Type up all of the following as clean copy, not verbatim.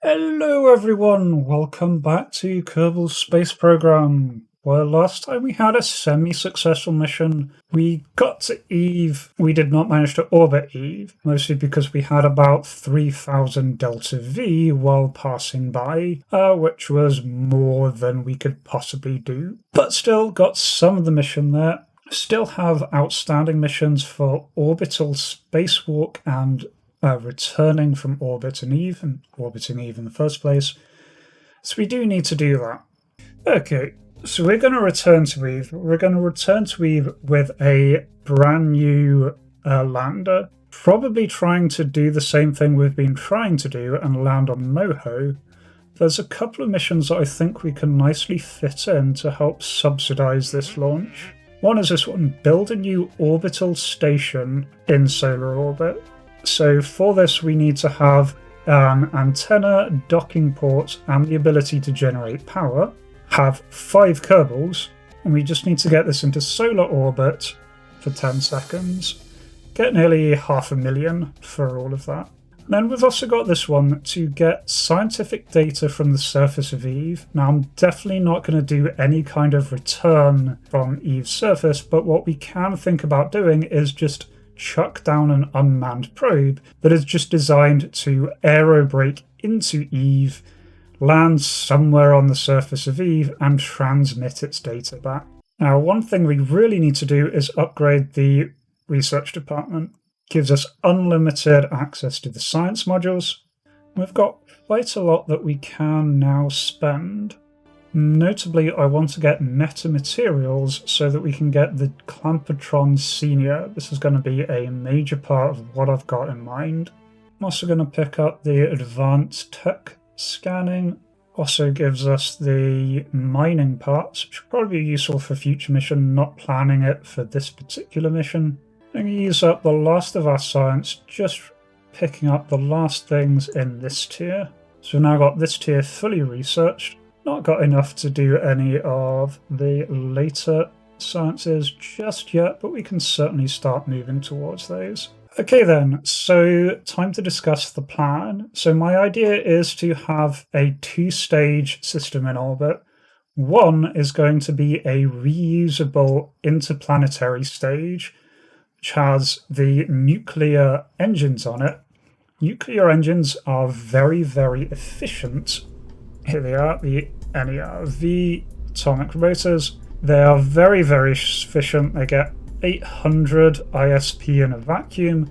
Hello everyone, welcome back to Kerbal Space Program, where last time we had a semi-successful mission. We got to Eve. We did not manage to orbit Eve, mostly because we had about 3,000 Delta V while passing by, which was more than we could possibly do. But still got some of the mission there. Still have outstanding missions for orbital spacewalk and returning from orbit and Eve, and orbiting Eve in the first place. So we do need to do that. Okay, so we're going to return to Eve. We're going to return to Eve with a brand new lander, probably trying to do the same thing we've been trying to do and land on Moho. There's a couple of missions that I think we can nicely fit in to help subsidize this launch. One is this one, build a new orbital station in solar orbit. So for this we need to have an antenna, docking port, and the ability to generate power, have 5 Kerbals, and we just need to get this into solar orbit for 10 seconds. Get nearly 500,000 for all of that. And then we've also got this one to get scientific data from the surface of Eve. Now I'm definitely not going to do any kind of return from Eve's surface, but what we can think about doing is just chuck down an unmanned probe that is just designed to aerobrake into Eve, land somewhere on the surface of Eve, and transmit its data back. Now, one thing we really need to do is upgrade the research department. It gives us unlimited access to the science modules. We've got quite a lot that we can now spend. Notably, I want to get metamaterials so that we can get the Clampetron Senior. This is going to be a major part of what I've got in mind. I'm also going to pick up the Advanced Tech Scanning. Also gives us the mining parts, which will probably be useful for future mission, not planning it for this particular mission. I'm going to use up the last of our science, just picking up the last things in this tier. So we've now got this tier fully researched. Not got enough to do any of the later sciences just yet, but we can certainly start moving towards those. Okay then, so time to discuss the plan. So my idea is to have a 2-stage system in orbit. One is going to be a reusable interplanetary stage, which has the nuclear engines on it. Nuclear engines are very, very efficient. Here they are, the NERV atomic rotors. They are very, very efficient. They get 800 ISP in a vacuum.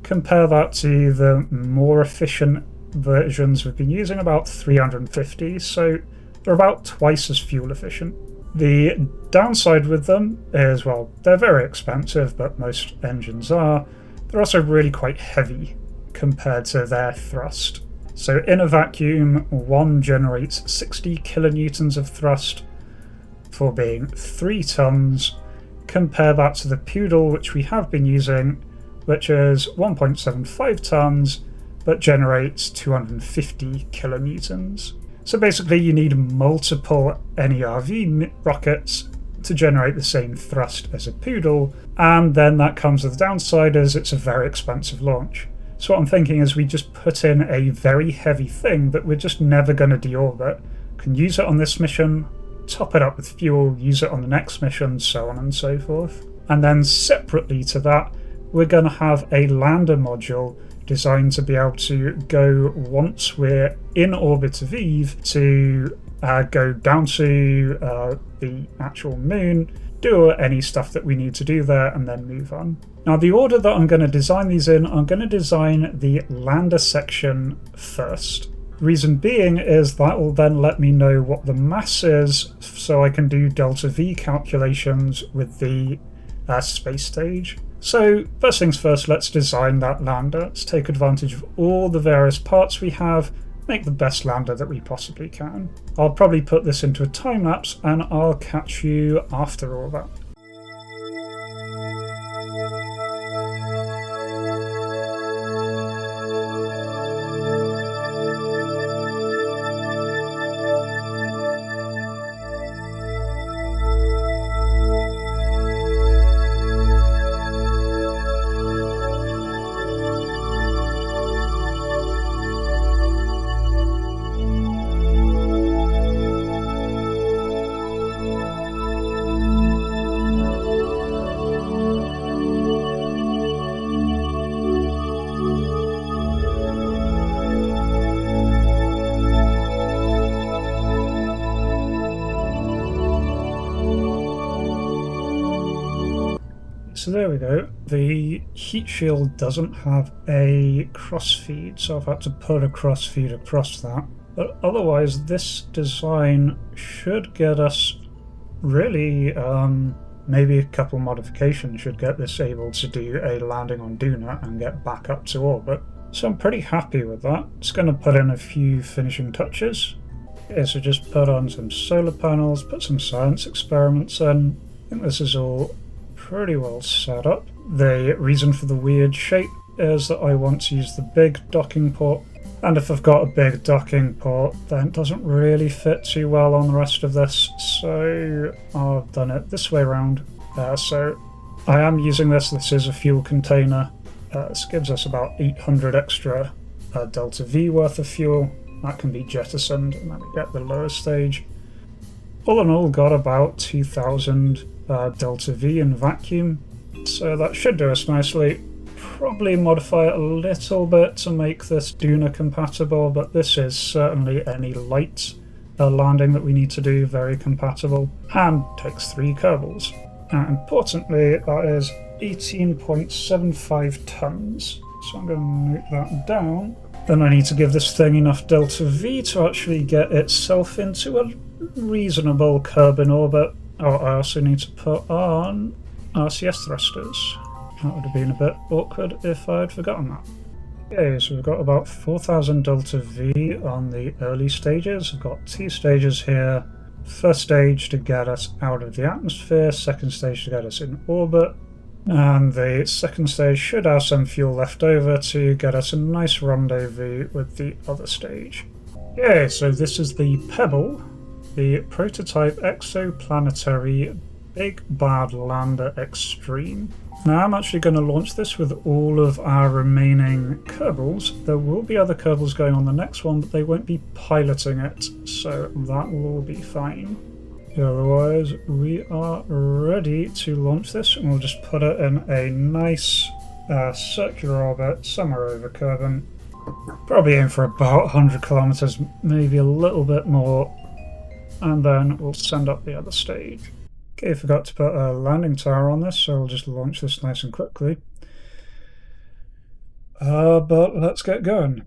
Compare that to the more efficient versions we've been using, about 350, so they're about twice as fuel efficient. The downside with them is, well, they're very expensive, but most engines are. They're also really quite heavy compared to their thrust. So in a vacuum, one generates 60 kilonewtons of thrust for being 3 tons. Compare that to the Poodle, which we have been using, which is 1.75 tons, but generates 250 kilonewtons. So basically you need multiple NERV rockets to generate the same thrust as a Poodle, and then that comes with the downside is it's a very expensive launch. So what I'm thinking is we just put in a very heavy thing that we're just never going to deorbit. Can use it on this mission, top it up with fuel, use it on the next mission, so on and so forth. And then separately to that, we're going to have a lander module designed to be able to go, once we're in orbit of Eve, to go down to the actual moon, do any stuff that we need to do there, and then move on. Now, the order that I'm going to design these in, I'm going to design the lander section first. Reason being is that will then let me know what the mass is, so I can do delta V calculations with the space stage. So first things first, let's design that lander. Let's take advantage of all the various parts we have, make the best lander that we possibly can. I'll probably put this into a time lapse and I'll catch you after all that. So there we go. The heat shield doesn't have a crossfeed, so I've had to put a crossfeed across that. But otherwise, this design should get us really, maybe a couple modifications should get this able to do a landing on Duna and get back up to orbit. So I'm pretty happy with that. It's going to put in a few finishing touches. Okay, so just put on some solar panels, put some science experiments in. I think this is all pretty well set up. The reason for the weird shape is that I want to use the big docking port, and if I've got a big docking port then it doesn't really fit too well on the rest of this, so I've done it this way around. So I am using this is a fuel container. This gives us about 800 extra delta V worth of fuel. That can be jettisoned and then we get the lower stage. All in all, got about 2000 delta V in vacuum, so that should do us nicely. Probably modify it a little bit to make this Duna compatible, but this is certainly any light landing that we need to do very compatible, and takes 3 Kerbals. And importantly, that is 18.75 tons. So I'm going to note that down. Then I need to give this thing enough delta V to actually get itself into a reasonable curb in orbit. Oh, I also need to put on RCS thrusters. That would have been a bit awkward if I had forgotten that. Okay, so we've got about 4000 delta V on the early stages. We've got 2 stages here. First stage to get us out of the atmosphere, second stage to get us in orbit. And the second stage should have some fuel left over to get us a nice rendezvous with the other stage. Okay, so this is the Pebble, the prototype exoplanetary Big Bad Lander Extreme. Now I'm actually going to launch this with all of our remaining Kerbals. There will be other Kerbals going on the next one, but they won't be piloting it, so that will all be fine. Otherwise, we are ready to launch this, and we'll just put it in a nice circular orbit somewhere over Kerbin. Probably aim for about 100 kilometers, maybe a little bit more, and then we'll send up the other stage. Okay, forgot to put a landing tower on this, so I'll just launch this nice and quickly. But let's get going.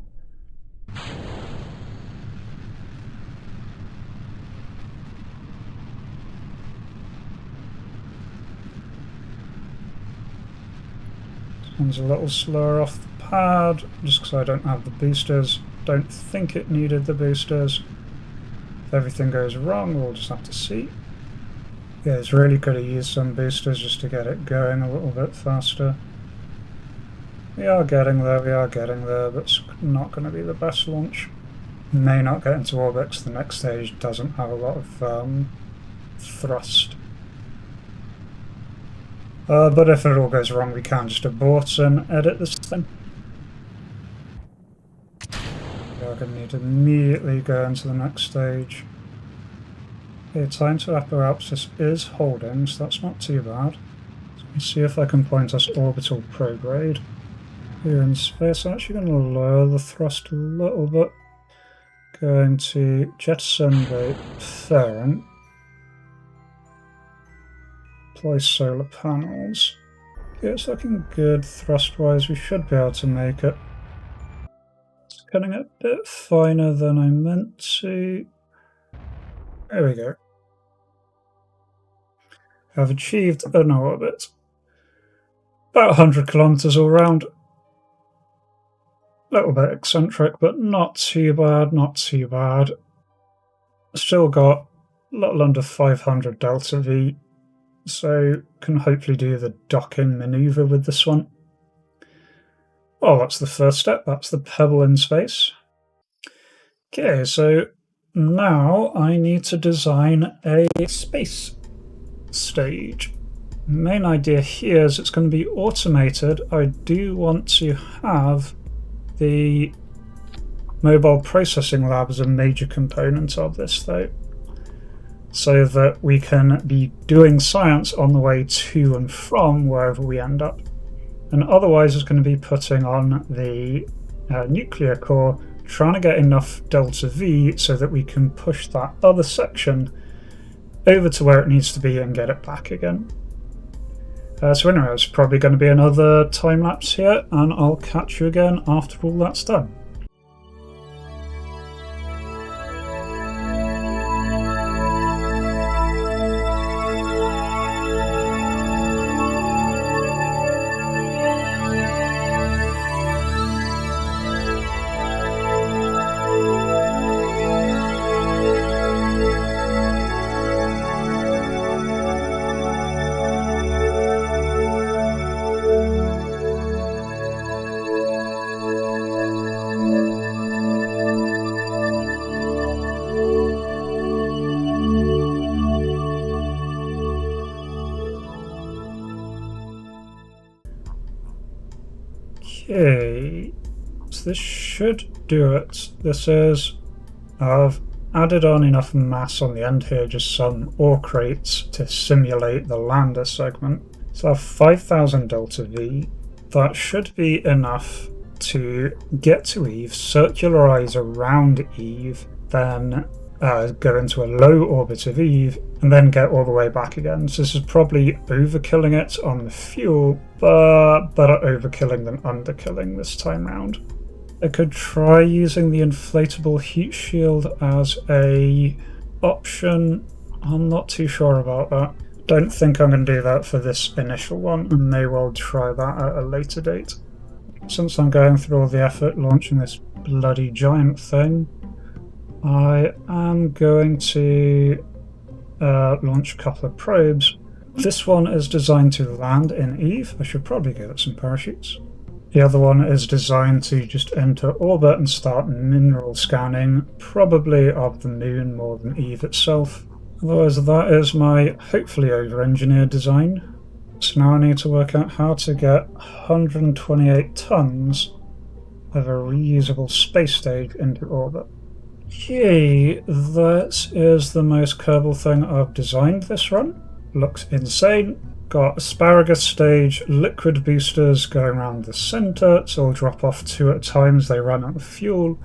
One's a little slower off the pad, just because I don't have the boosters. Don't think it needed the boosters. If everything goes wrong, we'll just have to see. Yeah, it's really good to use some boosters just to get it going a little bit faster. We are getting there, but it's not going to be the best launch. May not get into orbit because the next stage doesn't have a lot of thrust. But if it all goes wrong, we can just abort and edit this thing. We are going to need to immediately go into the next stage. Okay, time to apoapsis is holding, so that's not too bad. Let me see if I can point us orbital prograde. Here in space, I'm actually going to lower the thrust a little bit. Going to jettison the fairing. Apply solar panels. Okay, it's looking good thrust-wise. We should be able to make it. It's getting a bit finer than I meant to. There we go. I've achieved an orbit. About 100 kilometers all round. A little bit eccentric, but not too bad, not too bad. Still got a little under 500 delta V. So can hopefully do the docking maneuver with this one. Well, that's the first step. That's the Pebble in space. Okay, so now I need to design a space stage. Main idea here is it's going to be automated. I do want to have the mobile processing lab as a major component of this though, so that we can be doing science on the way to and from wherever we end up. And otherwise it's going to be putting on the nuclear core, trying to get enough delta V so that we can push that other section over to where it needs to be and get it back again. So anyway, it's probably going to be another time lapse here, and I'll catch you again after all that's done. Okay, so this should do it. This is, I've added on enough mass on the end here, just some ore crates to simulate the lander segment. So I have 5,000 delta V. That should be enough to get to Eve, circularize around Eve, then go into a low orbit of Eve, and then get all the way back again. So this is probably overkilling it on the fuel, but better overkilling than underkilling this time round. I could try using the inflatable heat shield as a option. I'm not too sure about that. Don't think I'm going to do that for this initial one. I may well try that at a later date. Since I'm going through all the effort launching this bloody giant thing, I am going to launch a couple of probes. This one is designed to land in Eve. I should probably give it some parachutes. The other one is designed to just enter orbit and start mineral scanning, probably of the moon more than Eve itself. Otherwise, that is my hopefully over-engineered design. So now I need to work out how to get 128 tons of a reusable space stage into orbit. Okay, that is the most Kerbal thing I've designed this run. Looks insane. Got asparagus stage, liquid boosters going around the center, so I'll drop off 2 at a time as they run out of fuel.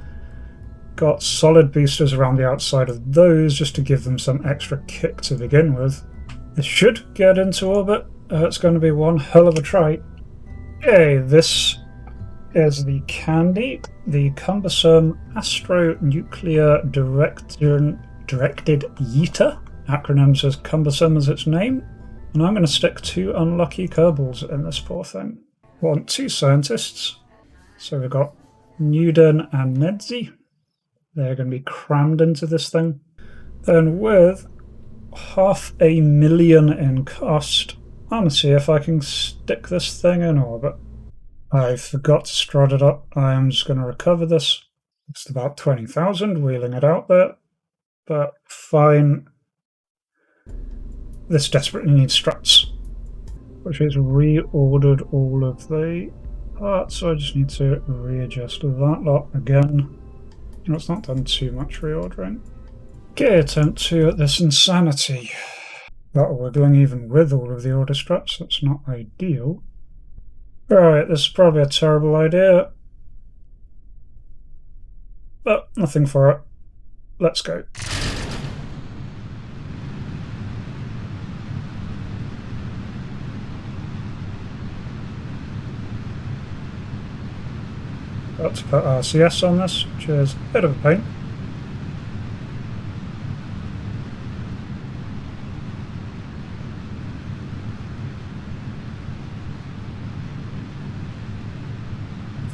Got solid boosters around the outside of those just to give them some extra kick to begin with. This should get into orbit. It's going to be one hell of a try. Okay, this is the Candy, the cumbersome astro-nuclear directed yeeter. Acronyms as cumbersome as its name. And I'm going to stick 2 unlucky Kerbals in this poor thing. Want 2 scientists. So we've got Newden and Nedzi. They're going to be crammed into this thing. Then with 500,000 in cost, I'm going to see if I can stick this thing in orbit. I forgot to strut it up. I'm just going to recover this. It's about 20,000, wheeling it out there. But fine. This desperately needs struts, which is reordered all of the parts, so I just need to readjust that lot again. It's not done too much reordering. Okay, attempt 2 at this insanity. That we're doing even with all of the order struts, that's not ideal. Right, this is probably a terrible idea, but nothing for it. Let's go. Got to put RCS on this, which is a bit of a pain.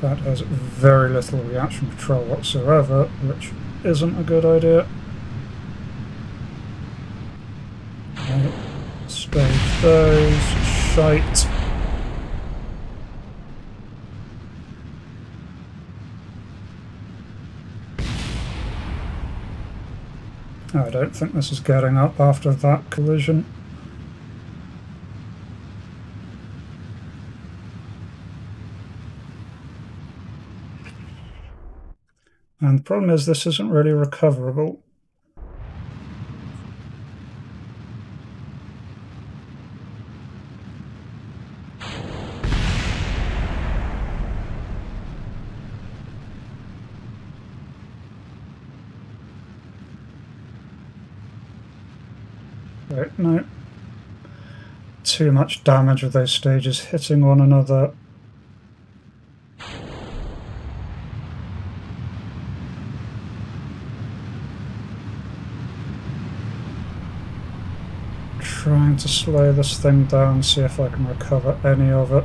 That has very little reaction control whatsoever, which isn't a good idea. Right, stage those, shite. I don't think this is getting up after that collision. And the problem is this isn't really recoverable. Right, no. too much damage with those stages hitting one another. Trying to slow this thing down, see if I can recover any of it.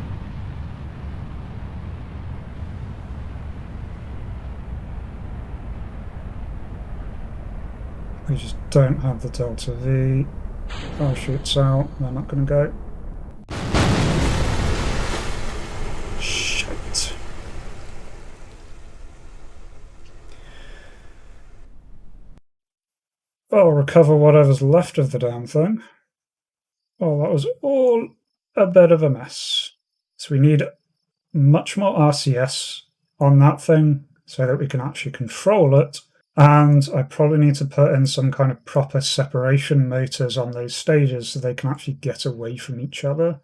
We just don't have the Delta V. Parachute's out, they're not going to go. Shit. I'll recover whatever's left of the damn thing. Oh, that was all a bit of a mess. So we need much more RCS on that thing so that we can actually control it. And I probably need to put in some kind of proper separation motors on those stages so they can actually get away from each other.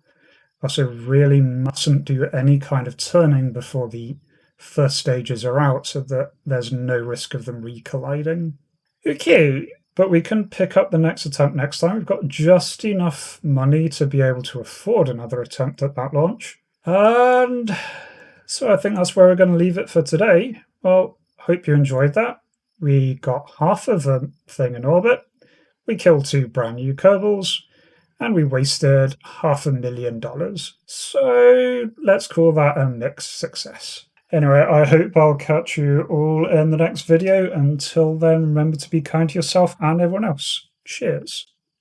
Also really mustn't do any kind of turning before the first stages are out so that there's no risk of them recolliding. Okay, but we can pick up the next attempt next time. We've got just enough money to be able to afford another attempt at that launch. And so I think that's where we're going to leave it for today. Well, hope you enjoyed that. We got half of the thing in orbit, we killed 2 brand new Kerbals, and we wasted $500,000. So let's call that a mixed success. Anyway, I hope I'll catch you all in the next video. Until then, remember to be kind to yourself and everyone else. Cheers.